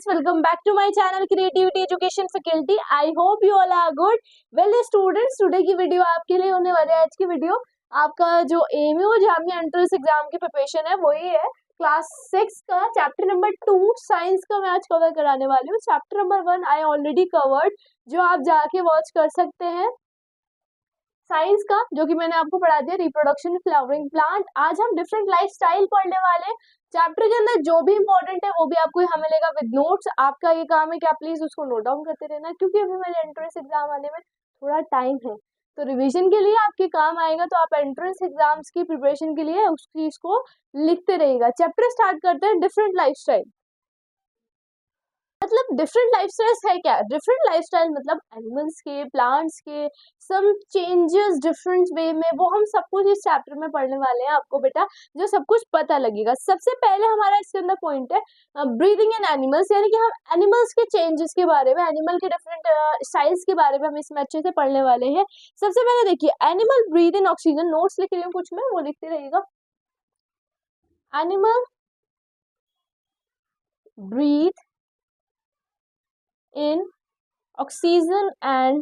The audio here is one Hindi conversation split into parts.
students, welcome back to my channel Creativity Education Faculty. I hope you all are good. Well students, today की वीडियो आपके लिए होने वाली है। आज की वीडियो आपका जो एमयू जामिया एंट्रेंस एग्जाम की प्रिपरेशन है वही है। क्लास 6 का चैप्टर नंबर 2 साइंस का मैं आज कवर कराने वाली हूँ। Chapter number 1 I already covered, जो आप जाके वॉच कर सकते हैं। साइंस का जो कि मैंने आपको पढ़ा दिया, रिप्रोडक्शन फ्लावरिंग प्लांट। आज हम डिफरेंट लाइफ स्टाइल पढ़ने वाले हैं। चैप्टर के अंदर जो भी इंपॉर्टेंट है वो भी आपको यहाँ मिलेगा विद नोट्स। आपका ये काम है कि आप प्लीज उसको नोट डाउन करते रहना, क्योंकि अभी मेरे एंट्रेंस एग्जाम आने में थोड़ा टाइम है, तो रिवीजन के लिए आपके काम आएगा। तो आप एंट्रेंस एग्जाम्स की प्रिपरेशन के लिए उस चीज को लिखते रहिएगा। चैप्टर स्टार्ट करते हैं, डिफरेंट लाइफ स्टाइल। मतलब डिफरेंट लाइफस्टाइल्स है क्या? डिफरेंट लाइफस्टाइल मतलब एनिमल्स के, प्लांट्स के सम चेंजेस डिफरेंट वे में, वो हम सब कुछ इस चैप्टर में पढ़ने वाले हैं आपको बेटा, जो सब कुछ पता लगेगा। सबसे पहले हमारा इसके अंदर पॉइंट है ब्रीदिंग इन एनिमल्स, यानी कि हम एनिमल्स के चेंजेस के बारे में, एनिमल के डिफरेंट स्टाइल्स के बारे में हम इसमें अच्छे से पढ़ने वाले हैं। सबसे पहले देखिए, animal breathe in oxygen. Notes लिख रही हूँ कुछ में, वो लिखते रहिएगा। Animal breathe in oxygen and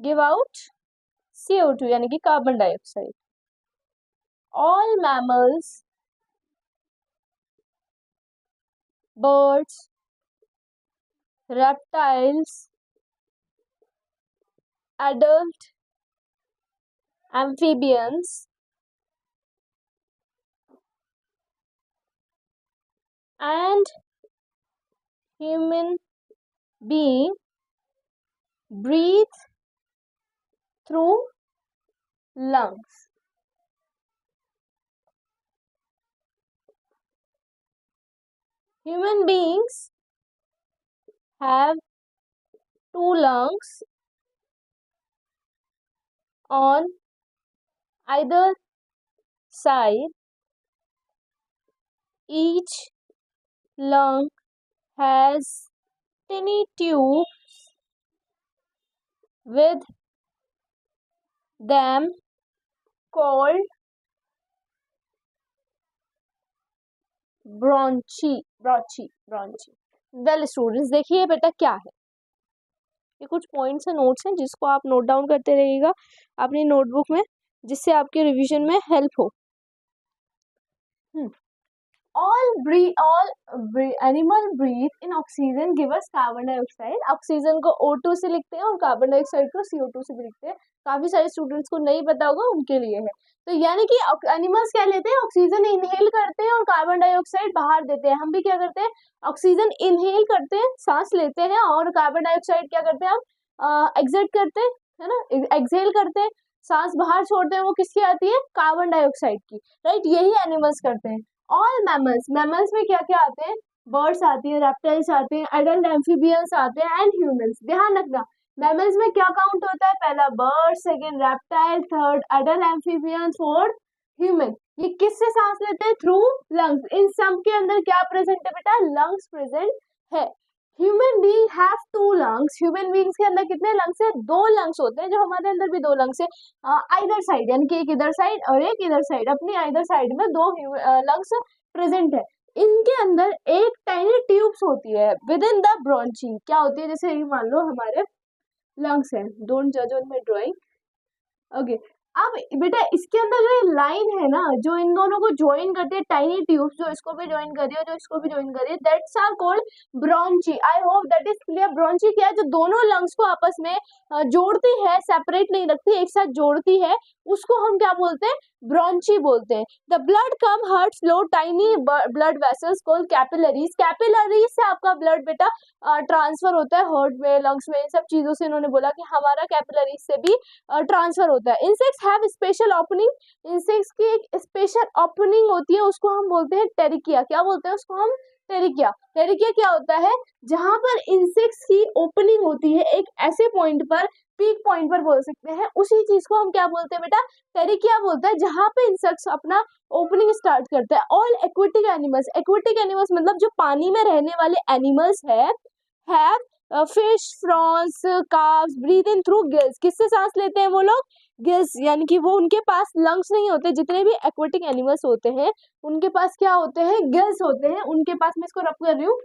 give out CO2 यानी कि carbon dioxide. All mammals, birds, reptiles, adult amphibians and human being breathe through lungs. Human beings have 2 lungs on either side. Each lung has tiny tubes with them called bronchi. Well students, देखिए बेटा क्या है, ये कुछ पॉइंट्स हैं, नोट्स हैं, जिसको आप नोट डाउन करते रहिएगा अपनी नोटबुक में, जिससे आपके रिवीजन में हेल्प हो। Animal breathe in oxygen give us carbon dioxide. Oxygen को O2 से लिखते हैं और कार्बन डाइऑक्साइड को CO2 से भी लिखते हैं। काफी सारे स्टूडेंट्स को नहीं पता होगा, उनके लिए है। तो यानी कि एनिमल्स क्या लेते हैं, ऑक्सीजन इनहेल करते हैं और कार्बन डाइऑक्साइड बाहर देते हैं। हम भी क्या करते हैं, ऑक्सीजन इनहेल करते हैं, सांस लेते हैं, और कार्बन डाइऑक्साइड क्या करते हैं, हम एक्सेट करते हैं, है ना, एक्सहेल करते हैं, सांस बाहर छोड़ते हैं। वो किसकी आती है, कार्बन डाइऑक्साइड की, राइट। यही एनिमल्स करते हैं। ऑल मैमल्स में क्या क्या आते हैं, बर्ड्स आती है, रेप्टाइल्स आते हैं, एडल्ट एम्फीबियंस आते हैं, एंड ह्यूमंस। ध्यान रखना, मैमल्स में क्या काउंट होता है, पहला bird, second reptile, third adult amphibians, fourth human. ये किससे सांस लेते हैं, थ्रू लंग्स। इन सब के अंदर क्या प्रेजेंट है बेटा, लंग्स प्रेजेंट है। Human being have 2 lungs. Human beings के अंदर कितने लंग्स है, 2 लंग्स होते हैं, जो हमारे अंदर भी 2 लंग्स है। आइदर साइड, यानी कि एक इधर साइड और एक इधर साइड, अपनी आइदर साइड में 2 लंग्स प्रेजेंट है। इनके अंदर एक टाइनी ट्यूब्स होती है विद इन द ब्रोंची। क्या होती है, जैसे मान लो हमारे लंग्स हैं, डोंट जज ऑन माय ड्राइंग, ओके। अब बेटा इसके अंदर जो लाइन है ना, जो इन दोनों को ज्वाइन करती है, टाइनी ट्यूब्स, जो इसको भी ज्वाइन कर रही है, जो इसको भी ज्वाइन कर रही है, that's are called bronchi. I hope that is clear. Bronchi क्या है, जो दोनों लंग्स को आपस में जोड़ती है, सेपरेट नहीं रखती, एक साथ जोड़ती है, उसको हम क्या बोलते हैं, ब्रोंची बोलते हैं। The blood come heart flow tiny blood vessels called capillaries. Capillaries से आपका ब्लड बेटा ट्रांसफर होता है हार्ट में, लंग्स में, इन सब चीजों से इन्होंने बोला कि हमारा कैपिलरीज से भी ट्रांसफर होता है। Insects have special opening. Insects की एक स्पेशल ओपनिंग होती है, उसको हम बोलते हैं टेरिकिया। क्या बोलते हैं उसको हम, टेरिकिया। टेरिकिया क्या होता है, जहां पर इंसेक्ट्स की ओपनिंग होती है एक ऐसे पॉइंट पर, पीक पॉइंट पर बोल सकते हैं, उसी चीज को हम क्या बोलते हैं बेटा, टेरिकिया बोलते हैं, जहां पे इंसेक्ट्स अपना ओपनिंग स्टार्ट करता है। ऑल एक्वेटिक एनिमल्स मतलब जो पानी में रहने वाले एनिमल्स है, have fish, frogs, crabs breathe in through gills. किससे सांस लेते हैं वो लोग, गिल्स, यानी कि वो उनके पास लंग्स नहीं होते। जितने भी एक्वेटिक एनिमल्स होते हैं उनके पास क्या होते हैं, गिल्स होते हैं। उनके पास, मैं इसको रब कर रही हूँ,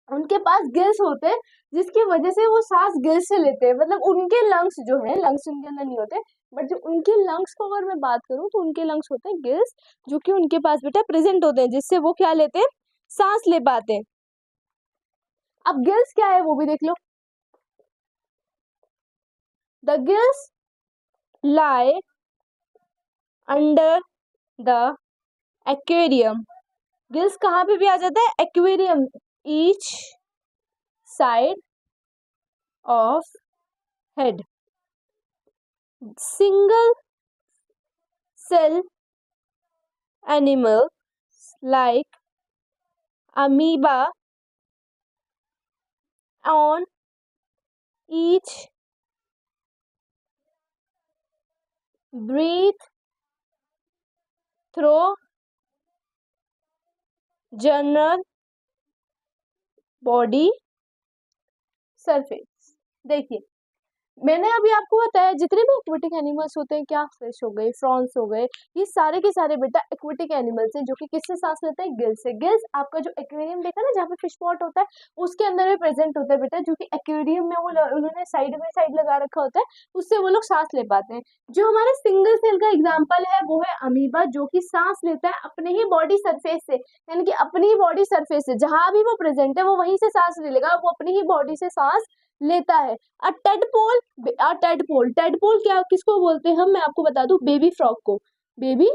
उनके पास गिल्स होते हैं जिसकी वजह से वो सांस गिल्स से लेते हैं। मतलब उनके लंग्स जो है, लंग्स उनके अंदर नहीं होते, बट जो उनके लंग्स को अगर मैं बात करूं तो उनके लंग्स होते हैं गिल्स, जो कि उनके पास बेटा प्रेजेंट होते हैं, जिससे वो क्या लेते हैं, सांस ले पाते हैं। अब गिल्स क्या है वो भी देख लो। The gills lie under the aquarium। Gills कहाँ पे भी आ जाता है, aquarium, each side of head. Single cell animals like amoeba on each breathe through general body surface। देखिए, मैंने अभी आपको बताया जितने भी एक्वेटिक एनिमल्स होते हैं, क्या फिश हो गए, प्रॉन्स हो गए, ये सारे के सारे बेटा एक्वेटिक एनिमल्स हैं जो कि किससे सांस लेते हैं, गिल्स से। गिल्स आपका जो एक्वेरियम देखा ना जहाँ पे फिश पॉट होता है उसके अंदर भी प्रेजेंट होता है बेटा, जो कि एक्वेरियम में वो उन्होंने साइड बाई साइड लगा रखा होता है, उससे वो लोग सांस ले पाते हैं। जो हमारे सिंगल सेल का एग्जाम्पल है वो है अमीबा, जो कि सांस लेता है अपने ही बॉडी सरफेस से, यानी कि अपनी ही बॉडी सरफेस से, जहां भी वो प्रेजेंट है वो वहीं से सांस ले लेगा, वो अपनी ही बॉडी से सांस लेता है। टेडपोल क्या, किसको बोलते हैं हम, मैं आपको बता दूं, बेबी फ्रॉग को। बेबी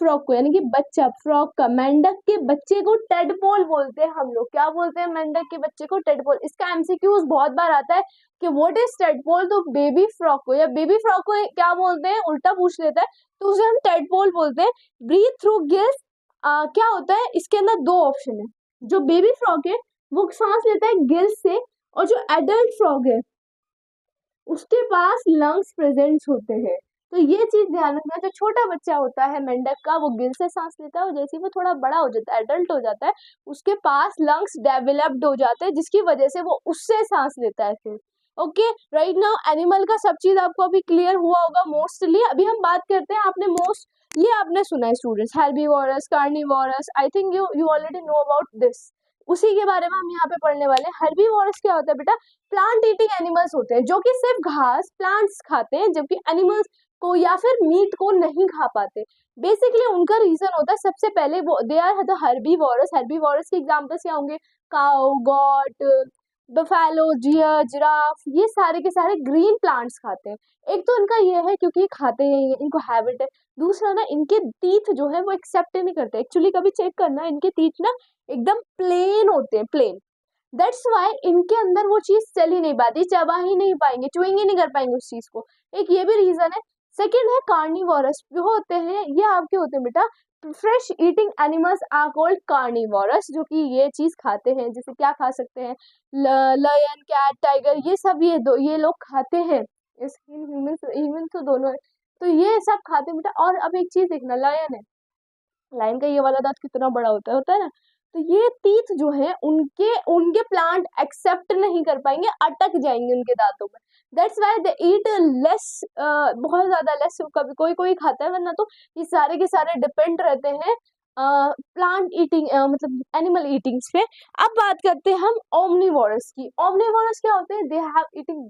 फ्रॉग को यानी कि बच्चा, फ्रॉग का, मेंढक के बच्चे को टेडपोल बोलते हैं हम लोग। क्या बोलते हैं, मेंढक के बच्चे को टेडपोल। इसका एमसीक्यूज बहुत बार आता है कि व्हाट इज टेडपोल, तो बेबी फ्रॉग को या बेबी फ्रॉग को क्या बोलते हैं, उल्टा पूछ लेता है तो उसे हम टेडपोल बोलते हैं। ब्रीथ थ्रू गिल्स, क्या होता है, इसके अंदर दो ऑप्शन है। जो बेबी फ्रॉग है वो सांस लेता है गिल्स से, और जो एडल्ट फ्रॉग है उसके पास लंग्स प्रेजेंट होते हैं। तो ये चीज ध्यान रखना, जो छोटा बच्चा होता है मेंढक का वो गिल से सांस लेता है, और जैसे ही वो थोड़ा बड़ा हो जाता है, एडल्ट हो जाता है, उसके पास लंग्स डेवलप्ड हो जाते हैं, जिसकी वजह से वो उससे सांस लेता है फिर। ओके, राइट नाउ एनिमल का सब चीज आपको अभी क्लियर हुआ होगा मोस्टली। अभी हम बात करते हैं, आपने ये आपने सुना है students, herbivorous, carnivorous, I think you already know about this. उसी के बारे में हम यहाँ पे पढ़ने वाले हैं। हेर्बीवोरस क्या होता है बेटा, प्लांट ईटिंग एनिमल्स होते हैं जो कि सिर्फ घास, प्लांट्स खाते हैं, जबकि एनिमल्स को या फिर मीट को नहीं खा पाते। बेसिकली उनका रीजन होता है, सबसे पहले वो दे आर द हेर्बीवोरस। हेर्बीवोरस के एग्जांपल्स क्या होंगे, cow, goat, buffalo, deer, giraffe, ये सारे के सारे ग्रीन प्लांट्स खाते हैं। एक तो इनका ये है क्योंकि ये खाते हैं, इनको हैबिट है। दूसरा ना, इनके टीथ जो है वो एक्सेप्ट नहीं करते। एक्चुअली कभी चेक करना, इनके टीथ ना एकदम प्लेन होते हैं, प्लेन। दैट्स वाई इनके अंदर वो चीज चल ही नहीं पाती, चबा ही नहीं पाएंगे, चुइंग ही नहीं कर पाएंगे उस चीज को। एक ये भी रीजन है। सेकेंड है कार्निवोरस, जो होते हैं ये आपके होते हैं बेटा, flesh eating animals are called carnivorous, जो कि ये चीज खाते हैं। जैसे क्या खा सकते हैं, लायन, कैट, टाइगर, ये सब ये लोग खाते हैं। ह्यूमन तो दोनों है, तो ये सब खाते हैं बेटा। और अब एक चीज देखना, लायन है, लाइन का ये वाला दांत कितना बड़ा होता है ना, तो ये टीथ जो है उनके उनके प्लांट एक्सेप्ट नहीं कर पाएंगे, अटक जाएंगे उनके दांतों में। That's why they eat less, बहुत ज्यादा लेस, कभी कोई कोई खाता है, वरना तो ये सारे के सारे डिपेंड रहते हैं प्लांट ईटिंग, मतलब एनिमल ईटिंग्स पे। अब बात करते हैं हम ओमनीवोरस की। ओमनीवोरस क्या होते हैं, दे हैव ईटिंग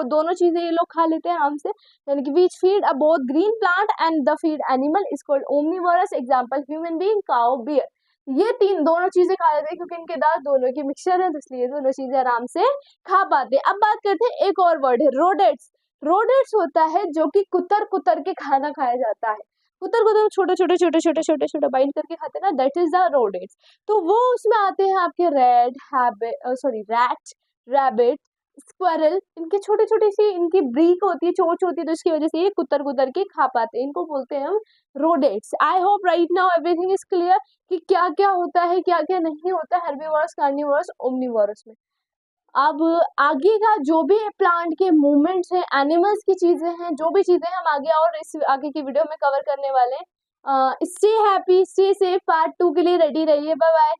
दोनों चीजें ये लोग खा लेते हैं आराम से, यानी कि which feed a both green plant and the feed animal is called omnivorous। Example human being, cow, bear, ये तीन दोनों चीजें खा लेते हैं क्योंकि इनके दांत दोनों के मिक्सचर है, तो इसलिए दोनों चीजें आराम से खा पाते हैं। अब बात करते हैं, एक और वर्ड है रोडेट्स। रोडेट्स होता है जो कि कुतर कुतर के खाना खाया जाता है। कुतर कुतर छोटे छोटे छोटे छोटे छोटे छोटे बाइट करके खाते हैं ना, दैट इज द रोडेट्स। तो वो उसमें आते हैं आपके रैट, रैबिट, स्क्वायरल। इनके छोटे छोटे सी इनकी ब्रीक होती है, चोंच होती है, तो इसकी वजह से ये कुतर कुतर के खा पाते हैं। इनको बोलते हैं हम rodents. I hope right now everything is clear कि क्या क्या होता है, क्या क्या नहीं होता है हेर्बीवोरस, कार्निवोरस, ओमनीवोरस में। अब आगे का जो भी प्लांट के मूवमेंट्स हैं, एनिमल्स की चीजें हैं, जो भी चीजें हम आगे और इस आगे की वीडियो में कवर करने वाले हैं। Stay happy, stay safe, part 2 के लिए रेडी रहिए। Bye bye.